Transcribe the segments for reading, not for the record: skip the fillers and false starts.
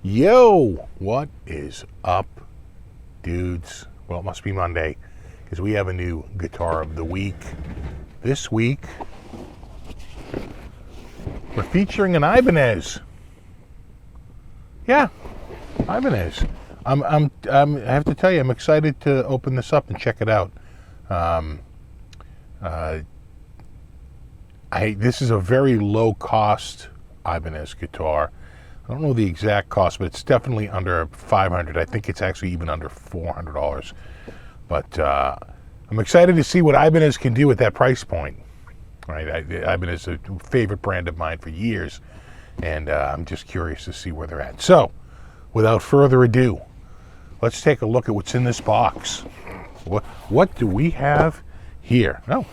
Yo, what is up, dudes? Well, it must be Monday because we have a new guitar of the week. This week, we're featuring an Ibanez. Yeah, Ibanez. I have to tell you, I'm excited to open this up and check it out. This is a very low cost Ibanez guitar. I don't know the exact cost, but it's definitely under $500. I think it's actually even under $400. But I'm excited to see what Ibanez can do at that price point. Right, Ibanez is a favorite brand of mine for years, and I'm just curious to see where they're at. So, without further ado, let's take a look at what's in this box. What do we have here? Oh,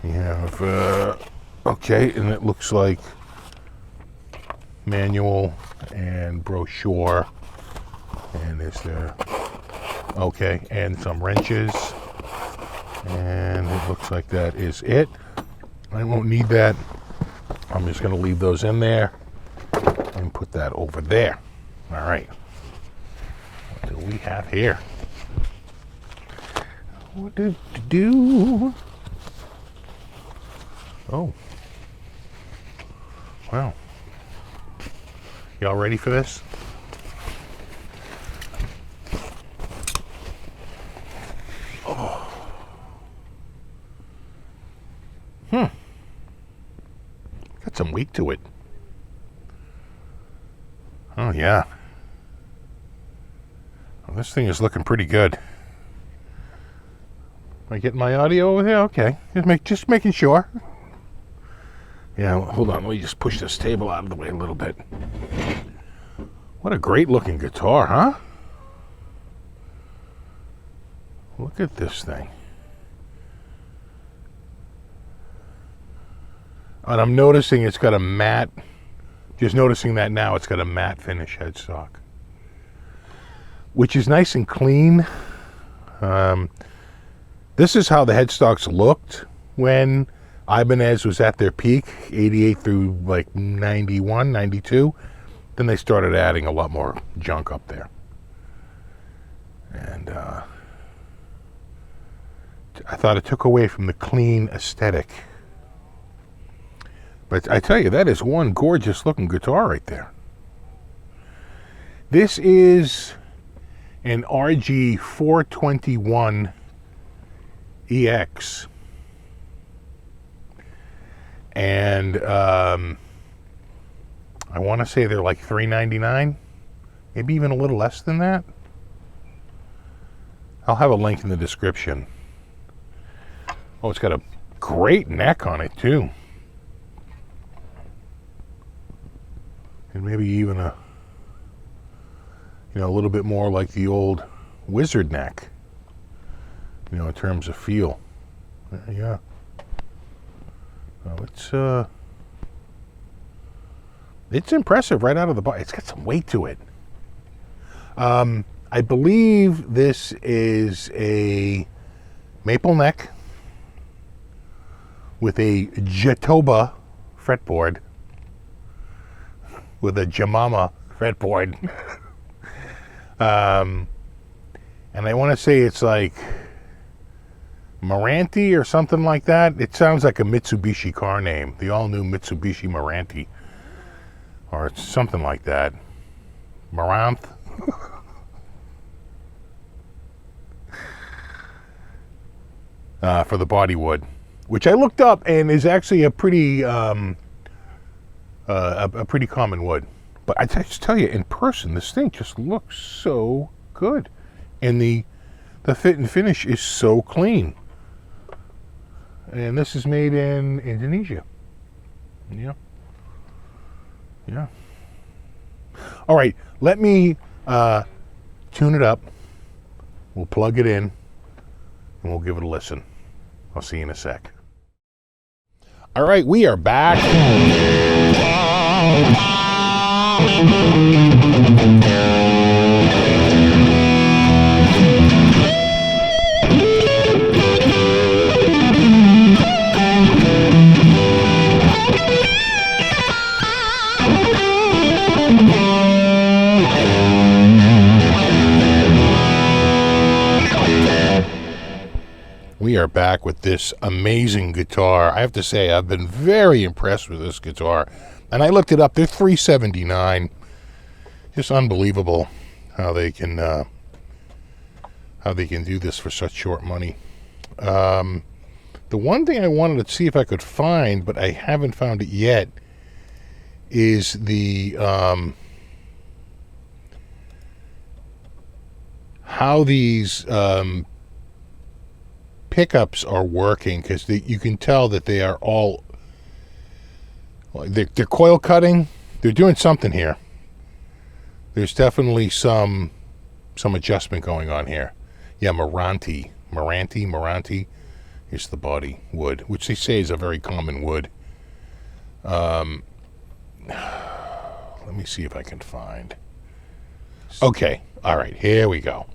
we have okay, and it looks like manual and brochure, and is there okay, and some wrenches, and it looks like that is it. I won't need that. I'm just going to leave those in there and put that over there. All right, what do we have here? What to do? Oh, wow. Y'all ready for this? Oh. Got some weight to it. Oh yeah. Well, this thing is looking pretty good. Am I getting my audio over there? Okay. Just making sure. Yeah, hold on. Let me just push this table out of the way a little bit. What a great looking guitar, huh? Look at this thing. And I'm noticing it's got a matte, just noticing that now, it's got a matte finish headstock, which is nice and clean. This is how the headstocks looked when Ibanez was at their peak, 88 through like 91, 92. Then they started adding a lot more junk up there. And I thought it took away from the clean aesthetic. But I tell you, that is one gorgeous looking guitar right there. This is an RG 421 EX. And I want to say they're like $399, maybe even a little less than that. I'll have a link in the description. Oh, it's got a great neck on it too. And maybe even a little bit more like the old Wizard neck, in terms of feel. Yeah. It's impressive right out of the box. It's got some weight to it. I believe this is a maple neck with a Jatoba fretboard, with a Jamama fretboard. And I want to say it's like Meranti or something like that. It sounds like a Mitsubishi car name, the all-new Mitsubishi Meranti, or it's something like that. Maranth. For the body wood, which I looked up and is actually a pretty pretty common wood. But I just tell you, in person, this thing just looks so good, and the fit and finish is so clean. And this is made in Indonesia. Yeah. All right, let me tune it up. We'll plug it in, and we'll give it a listen. I'll see you in a sec. All right, we are back. are back with this amazing guitar. I have to say, I've been very impressed with this guitar. And I looked it up. They're $379. Just unbelievable how they can do this for such short money. The one thing I wanted to see if I could find, but I haven't found it yet, is the how these pickups are working, because you can tell that they are all, they're coil cutting. They're doing something here. There's definitely some adjustment going on here. Yeah, Marante. Here's the body wood, which they say is a very common wood. Let me see if I can find. Okay, all right, here we go.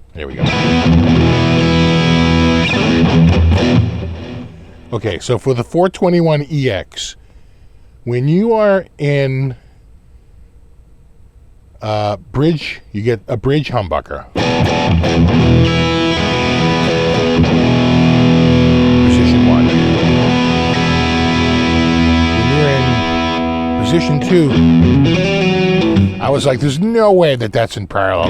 Okay, so for the 421EX, when you are in bridge, you get a bridge humbucker. Position 1. When you're in position 2, I was like, there's no way that's in parallel.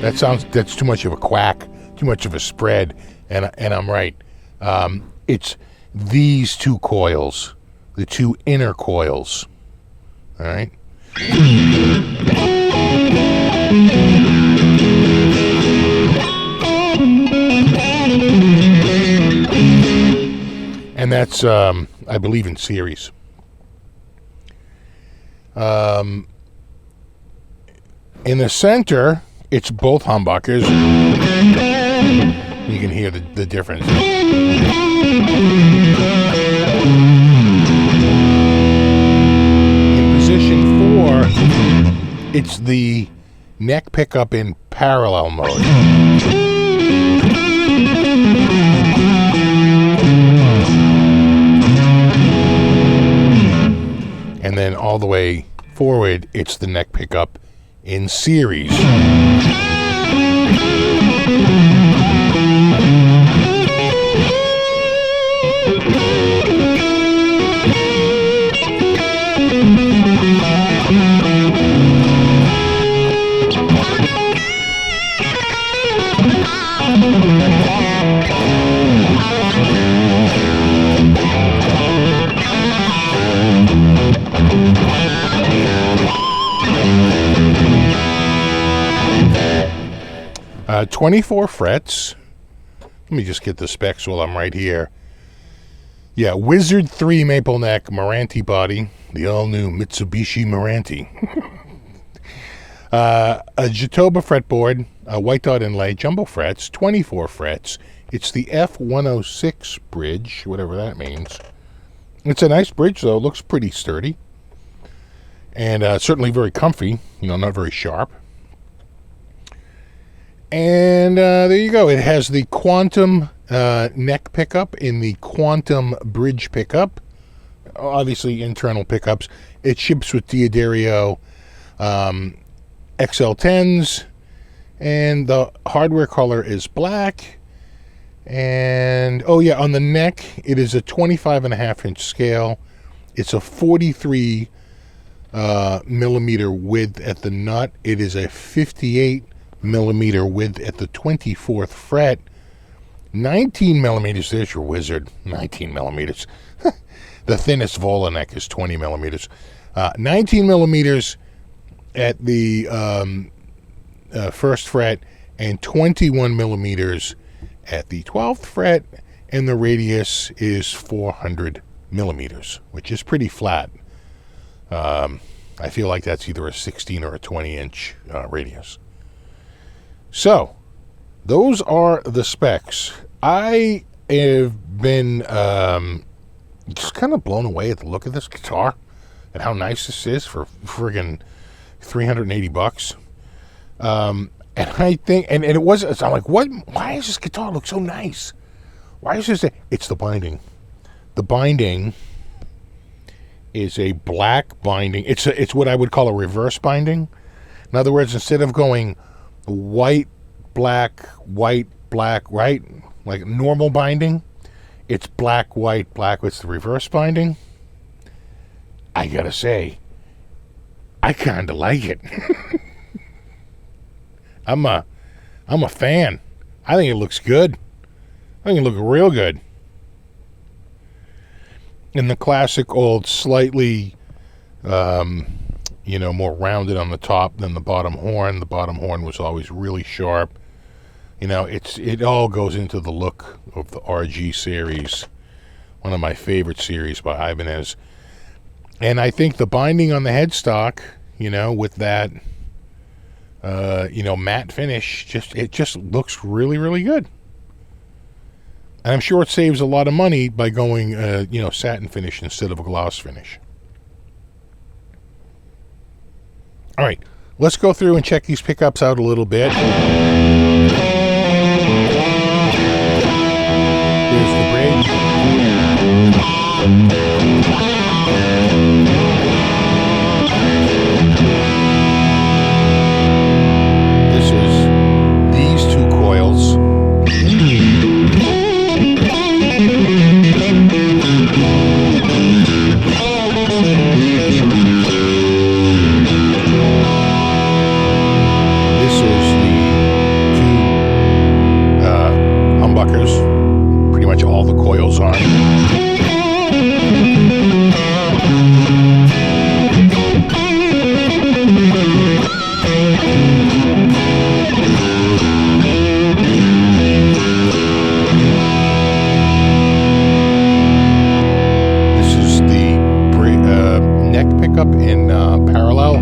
That's too much of a quack, too much of a spread, and I'm right. It's these two coils, the two inner coils. All right. And that's, I believe, in series. In the center, it's both humbuckers. You can hear the difference. In position 4, it's the neck pickup in parallel mode. And then all the way forward, it's the neck pickup in series. 24 frets. Let me just get the specs while I'm right here. Yeah, Wizard 3 maple neck, Marante body, the all-new Mitsubishi Marante. A Jatoba fretboard, a white dot inlay, jumbo frets, 24 frets. It's the F106 bridge, whatever that means. It's a nice bridge, though. It looks pretty sturdy. And certainly very comfy, not very sharp. And there you go. It has the Quantum neck pickup in the Quantum bridge pickup. Obviously, internal pickups. It ships with D'Addario XL10s. And the hardware color is black. And, on the neck, it is a 25.5-inch scale. It's a 43 millimeter width at the nut. It is a 58 millimeter width at the 24th fret. 19 millimeters. There's your Wizard. 19 millimeters. The thinnest Vola neck is 20 millimeters. 19 millimeters at the first fret and 21 millimeters at the 12th fret, and the radius is 400 millimeters, which is pretty flat. I feel like that's either a 16 or a 20-inch radius. So, those are the specs. I have been just kind of blown away at the look of this guitar and how nice this is for friggin' $380. And I think, and it was, I'm like, what? Why does this guitar look so nice? Why is this? It's the binding. The binding is a black binding. It's what I would call a reverse binding. In other words, instead of going white, black, right? like normal binding. It's black, white, black. It's the reverse binding. I gotta say, I kind of like it. I'm a fan. I think it looks good. I think it looks real good. In the classic old, slightly, more rounded on the top than the bottom horn. The bottom horn was always really sharp. It all goes into the look of the RG series, one of my favorite series by Ibanez. And I think the binding on the headstock, with that, matte finish, it just looks really, really good. And I'm sure it saves a lot of money by going, satin finish instead of a gloss finish. All right, let's go through and check these pickups out a little bit. Here's the bridge. This is these two coils. This is the two humbuckers. Pretty much all the coils on. This is the neck pickup in parallel.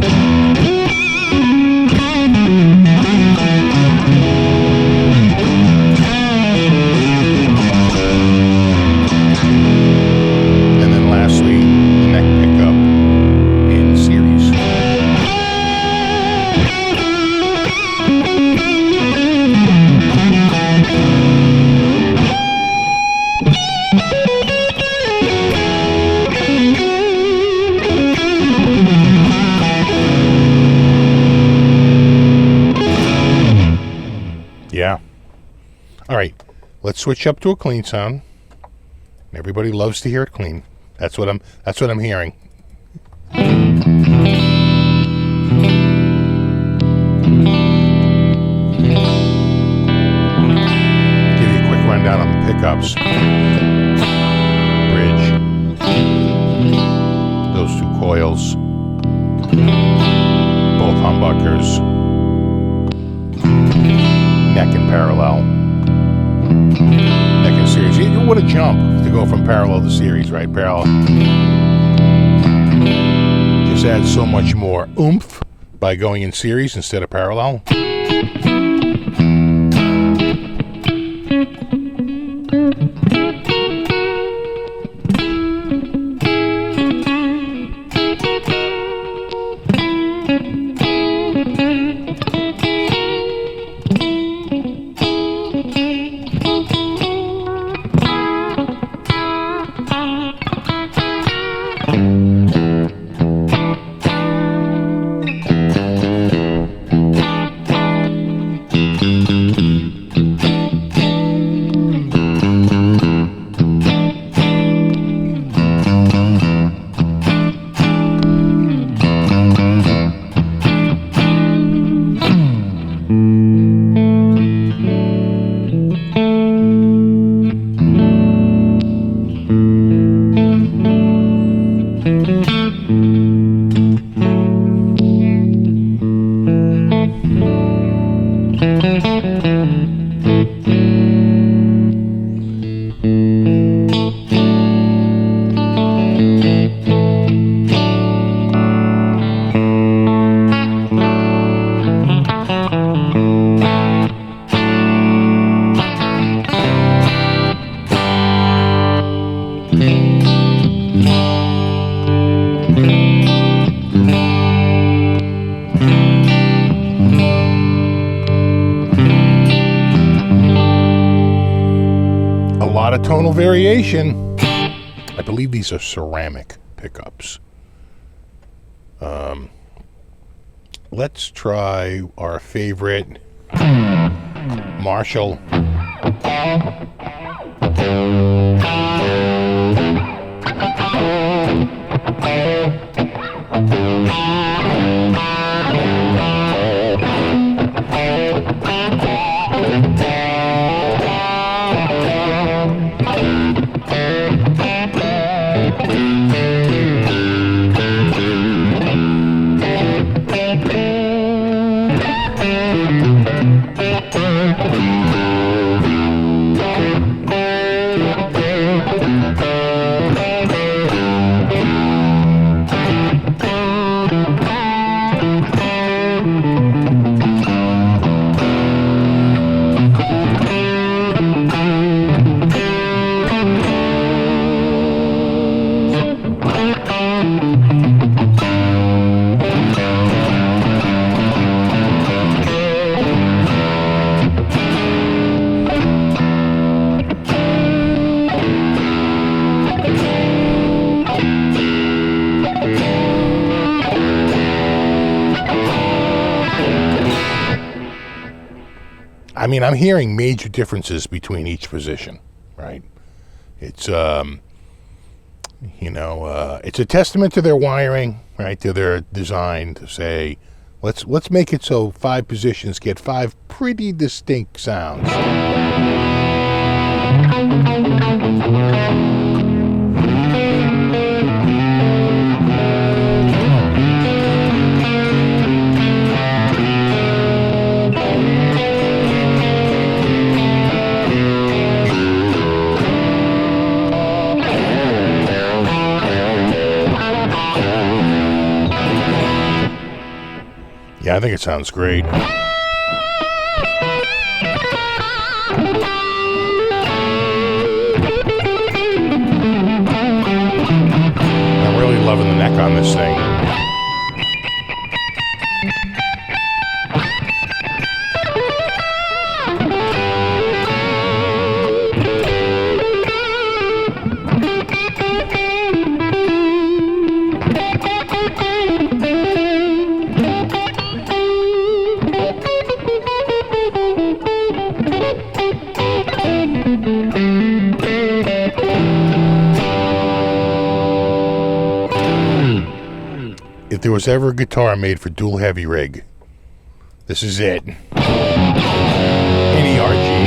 And then lastly, the neck pickup in series. Yeah. All right. Let's switch up to a clean sound. Everybody loves to hear it clean. That's what I'm hearing. Give you a quick rundown on the pickups. Bridge. Those two coils. Both humbuckers. Neck in parallel. Neck in series. What a jump to go from parallel to series, right? Parallel just adds so much more oomph by going in series instead of parallel. A tonal variation. I believe these are ceramic pickups. Let's try our favorite Marshall I mean, I'm hearing major differences between each position, right? It's, it's a testament to their wiring, right? To their design to say, let's make it so 5 positions get 5 pretty distinct sounds. Yeah, I think it sounds great. I'm really loving the neck on this thing. If there was ever a guitar made for dual heavy rig, this is it. NERG.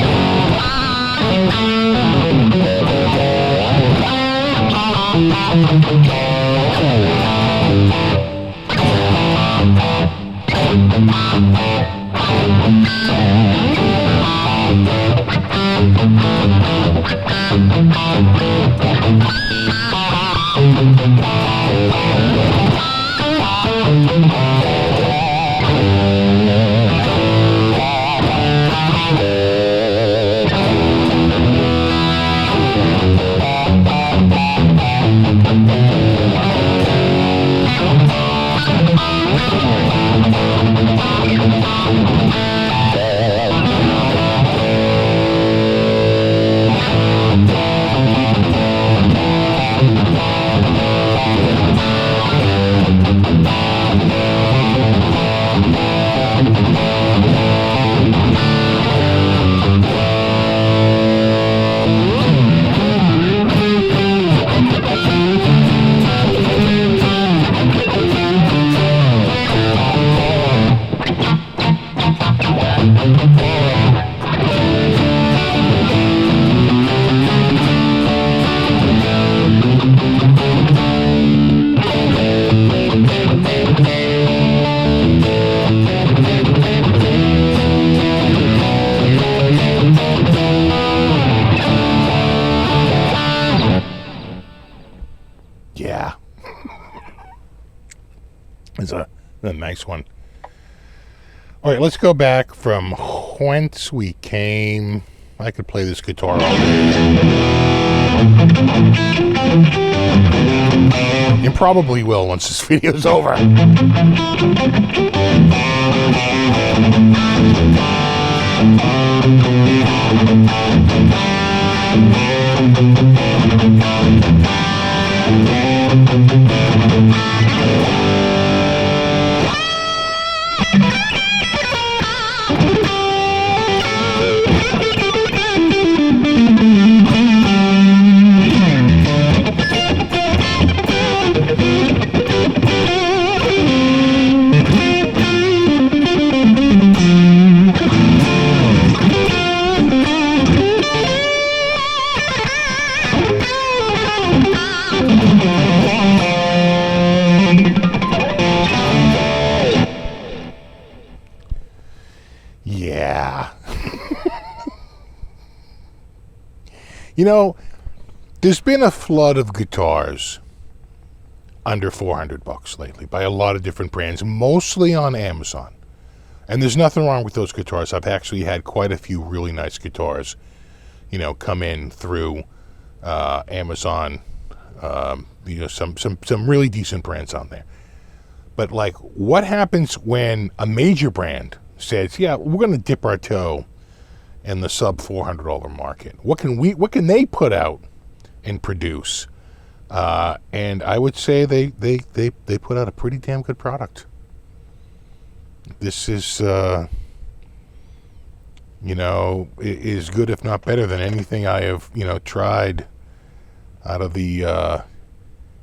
Yeah. It's a nice one. All right, let's go back from whence we came. I could play this guitar all day. And probably will once this video's over. You know, there's been a flood of guitars under $400 lately by a lot of different brands, mostly on Amazon. And there's nothing wrong with those guitars. I've actually had quite a few really nice guitars, you know, come in through Amazon. You know, some really decent brands on there. But like, what happens when a major brand says, "Yeah, we're going to dip our toe in the sub $400 market. What can they put out and produce?" And I would say they put out a pretty damn good product. This is, you know, is good if not better than anything I have, you know, tried out of the,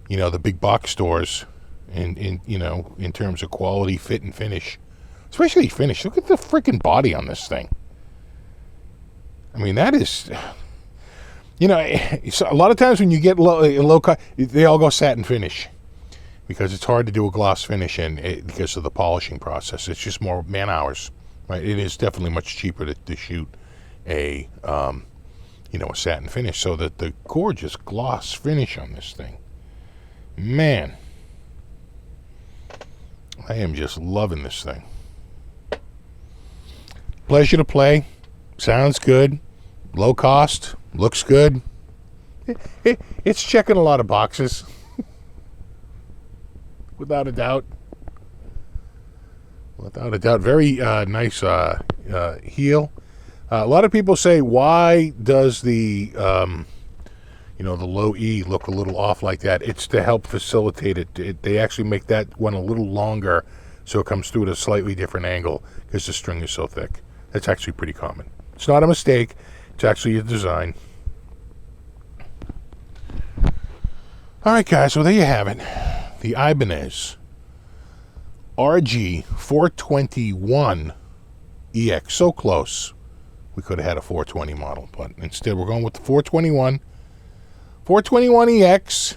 you know, the big box stores in you know, in terms of quality, fit, and finish. Especially finish. Look at the freaking body on this thing. I mean, that is, you know, a lot of times when you get low cut, they all go satin finish because it's hard to do a gloss finish because of the polishing process. It's just more man hours, right? It is definitely much cheaper to shoot a, you know, a satin finish. So that the gorgeous gloss finish on this thing, man, I am just loving this thing. Pleasure to play. Sounds good. Low cost. Looks good. It's checking a lot of boxes. Without a doubt. Without a doubt. Very nice heel. A lot of people say, why does the, you know, the low E look a little off like that? It's to help facilitate it. They actually make that one a little longer so it comes through at a slightly different angle because the string is so thick. That's actually pretty common. It's not a mistake. It's actually a design. All right, guys. Well, there you have it. The Ibanez RG 421 EX. So close. We could have had a 420 model, but instead we're going with the 421. 421 EX.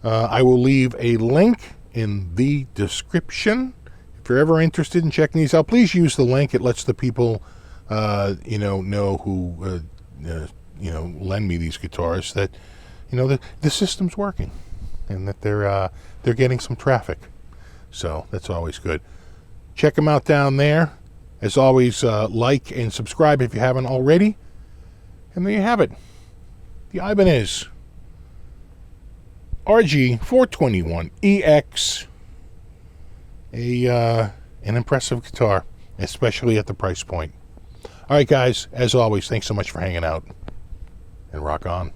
I will leave a link in the description. If you're ever interested in checking these out, please use the link. It lets the people, you know who, you know, lend me these guitars that, you know, the system's working and that they're getting some traffic. So that's always good. Check them out down there. As always, like and subscribe if you haven't already. And there you have it. The Ibanez RG 421 EX. An impressive guitar, especially at the price point. All right, guys, as always, thanks so much for hanging out, and rock on.